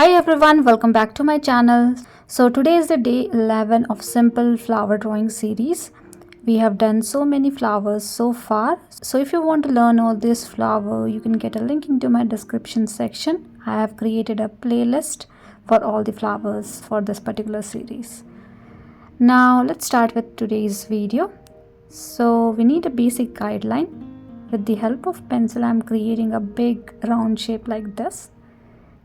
Hi everyone, welcome back to my channel. So today is the day 11 of simple flower drawing series. We have done so many flowers so far. So if you want to learn all this flower, you can get a link into my description section. I have created a playlist for all the flowers for this particular series. Now let's start with today's video. So we need a basic guideline. With the help of pencil, I'm creating a big round shape like this.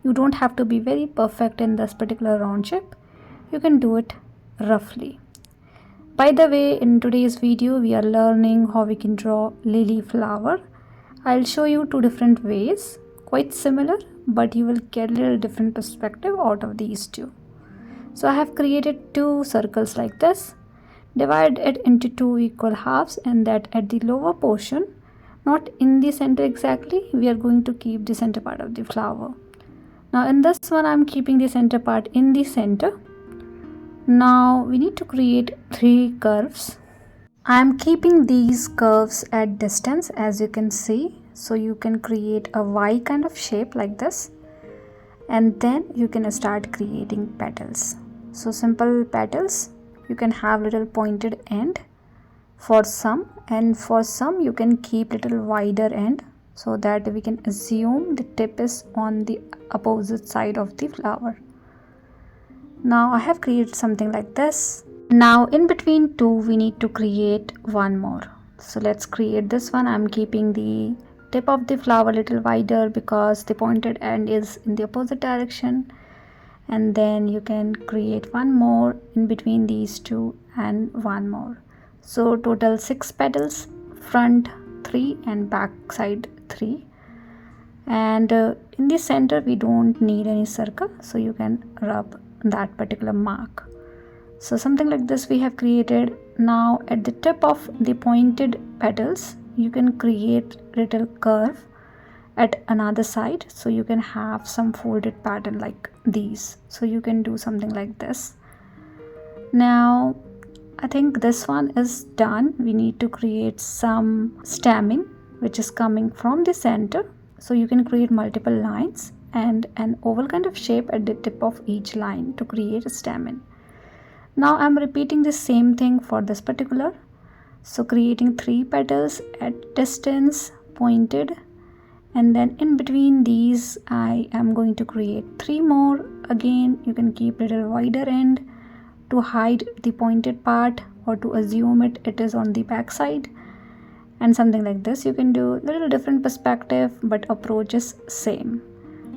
You don't have to be very perfect in this particular round shape. You can do it roughly. By the way, in today's video, we are learning how we can draw lily flower. I'll show you two different ways, quite similar, but you will get a little different perspective out of these two. So I have created two circles like this. Divide it into two equal halves, and that at the lower portion, not in the center exactly, we are going to keep the center part of the flower. Now in this one, I'm keeping the center part in the center. Now we need to create three curves. I'm keeping these curves at distance, as you can see. So you can create a Y kind of shape like this. And then you can start creating petals. So simple petals, you can have little pointed end for some. And for some, you can keep little wider end, so that we can assume the tip is on the opposite side of the flower. Now I have created something like this. Now in between two, we need to create one more. So let's create this one. I'm keeping the tip of the flower a little wider because the pointed end is in the opposite direction. And then you can create one more in between these two and one more. So total 6 petals, front 3 and back side 3. And in the center we don't need any circle, so you can rub that particular mark. So something like this we have created. Now at the tip of the pointed petals, you can create little curve at another side, so you can have some folded pattern like these. So you can do something like this. Now I think this one is done. We need to create some stamen which is coming from the center. So you can create multiple lines and an oval kind of shape at the tip of each line to create a stamen. Now I'm repeating the same thing for this particular. So creating 3 petals at distance, pointed, and then in between these I am going to create 3 more. Again, you can keep little wider end to hide the pointed part or to assume it is on the back side, and something like this. You can do little different perspective, but approach is same.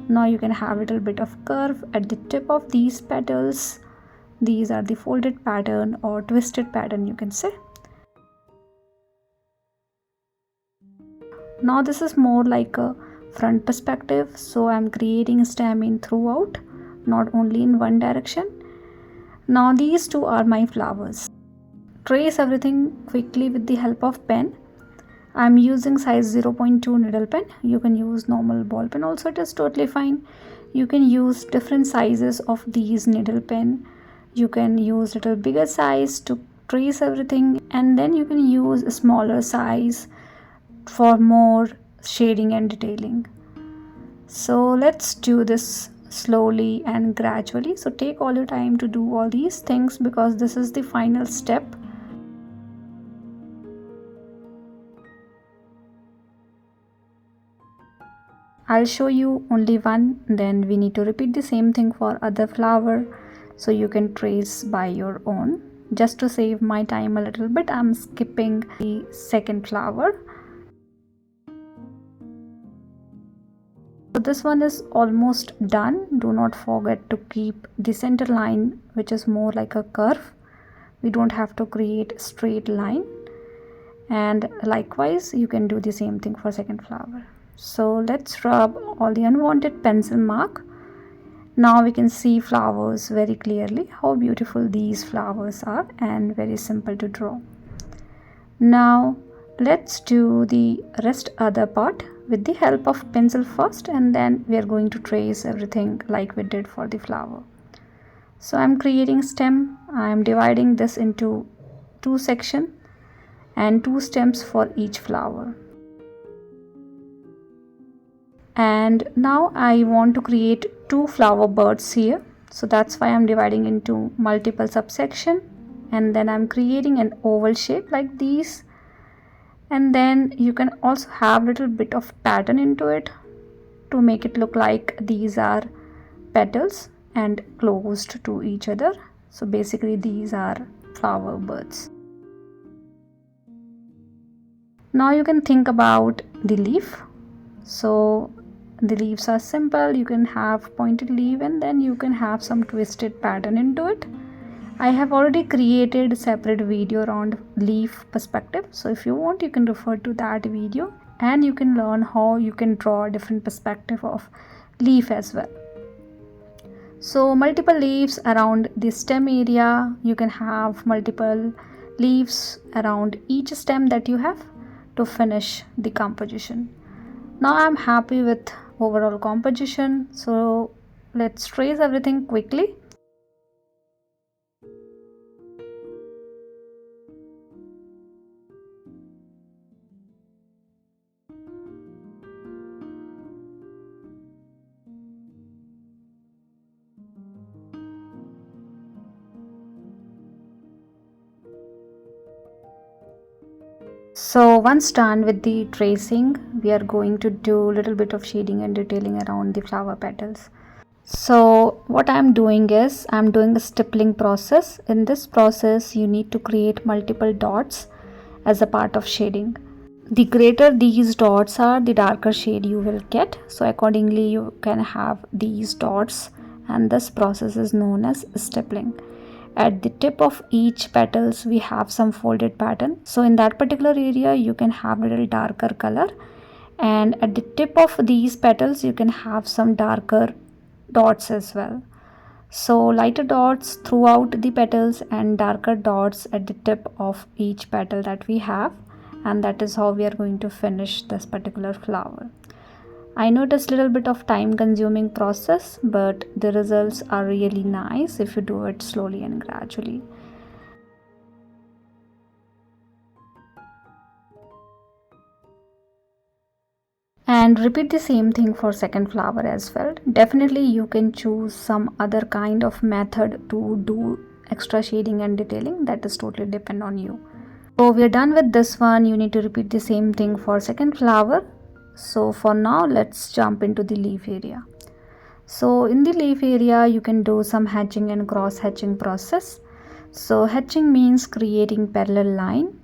Now you can have a little bit of curve at the tip of these petals. These are the folded pattern or twisted pattern, you can say. Now this is more like a front perspective, so I'm creating stamen throughout, not only in one direction. Now these two are my flowers. Trace everything quickly with the help of pen. I'm using size 0.2 needle pen. You can use normal ball pen also, it is totally fine. You can use different sizes of these needle pen. You can use little bigger size to trace everything, and then you can use a smaller size for more shading and detailing. So let's do this slowly and gradually. So take all your time to do all these things because this is the final step. I'll show you only one, then we need to repeat the same thing for other flower, so you can trace by your own. Just to save my time a little bit, I'm skipping the second flower. So this one is almost done. Do not forget to keep the center line, which is more like a curve. We don't have to create a straight line. And likewise, you can do the same thing for second flower. So let's rub all the unwanted pencil mark. Now we can see flowers very clearly, how beautiful these flowers are and very simple to draw. Now let's do the rest other part with the help of pencil first, and then we are going to trace everything like we did for the flower. So I'm creating stem. I'm dividing this into 2 sections and 2 stems for each flower. And now I want to create two flower buds here, so that's why I'm dividing into multiple subsection, and then I'm creating an oval shape like these. And then you can also have little bit of pattern into it to make it look like these are petals and closed to each other. So basically these are flower buds. Now you can think about the leaf. So the leaves are simple. You can have pointed leaf and then you can have some twisted pattern into it. I have already created a separate video around leaf perspective, so if you want you can refer to that video and you can learn how you can draw a different perspective of leaf as well. So multiple leaves around the stem area, you can have multiple leaves around each stem that you have to finish the composition. Now I'm happy with overall composition, so let's trace everything quickly. So once done with the tracing, we are going to do a little bit of shading and detailing around the flower petals. So what I'm doing is I'm doing a stippling process. In this process you need to create multiple dots as a part of shading. The greater these dots are, the darker shade you will get. So accordingly you can have these dots, and this process is known as stippling. At the tip of each petals we have some folded pattern, so in that particular area you can have a little darker color, and at the tip of these petals you can have some darker dots as well. So lighter dots throughout the petals and darker dots at the tip of each petal that we have, and that is how we are going to finish this particular flower. I know it's a little bit of time consuming process, but the results are really nice if you do it slowly and gradually. And repeat the same thing for second flower as well. Definitely you can choose some other kind of method to do extra shading and detailing, that is totally depend on you. So we are done with this one. You need to repeat the same thing for second flower. So for now let's jump into the leaf area. So in the leaf area you can do some hatching and cross hatching process. So hatching means creating parallel line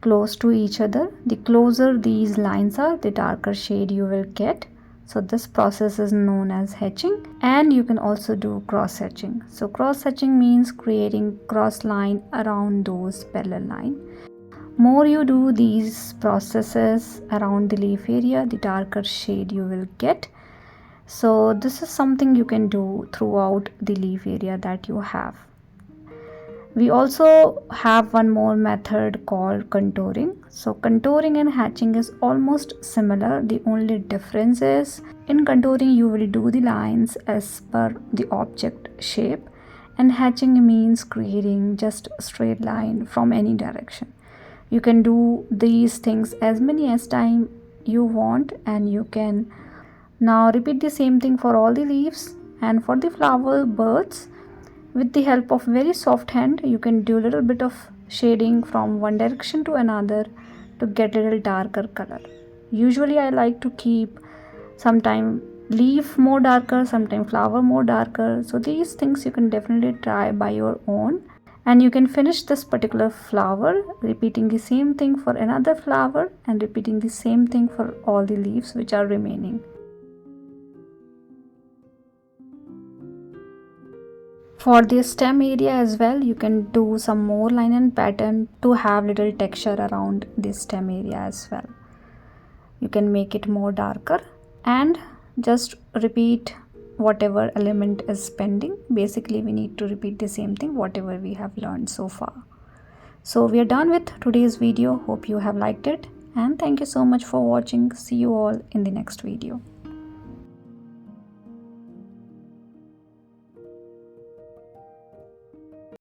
close to each other. The closer these lines are, the darker shade you will get. So this process is known as hatching, and you can also do cross hatching. So cross hatching means creating cross line around those parallel line. More you do these processes around the leaf area, the darker shade you will get. So this is something you can do throughout the leaf area that you have. We also have one more method called contouring. So contouring and hatching is almost similar. The only difference is in contouring you will do the lines as per the object shape, and hatching means creating just a straight line from any direction. You can do these things as many as time you want, and you can now repeat the same thing for all the leaves. And for the flower buds, with the help of very soft hand you can do a little bit of shading from one direction to another to get a little darker color. Usually I like to keep sometime leaf more darker, sometime flower more darker. So these things you can definitely try by your own. And you can finish this particular flower repeating the same thing for another flower and repeating the same thing for all the leaves which are remaining. For the stem area as well, you can do some more line and pattern to have little texture around the stem area as well. You can make it more darker and just repeat whatever element is pending. Basically we need to repeat the same thing whatever we have learned so far. So we are done with today's video. Hope you have liked it, and thank you so much for watching. See you all in the next video.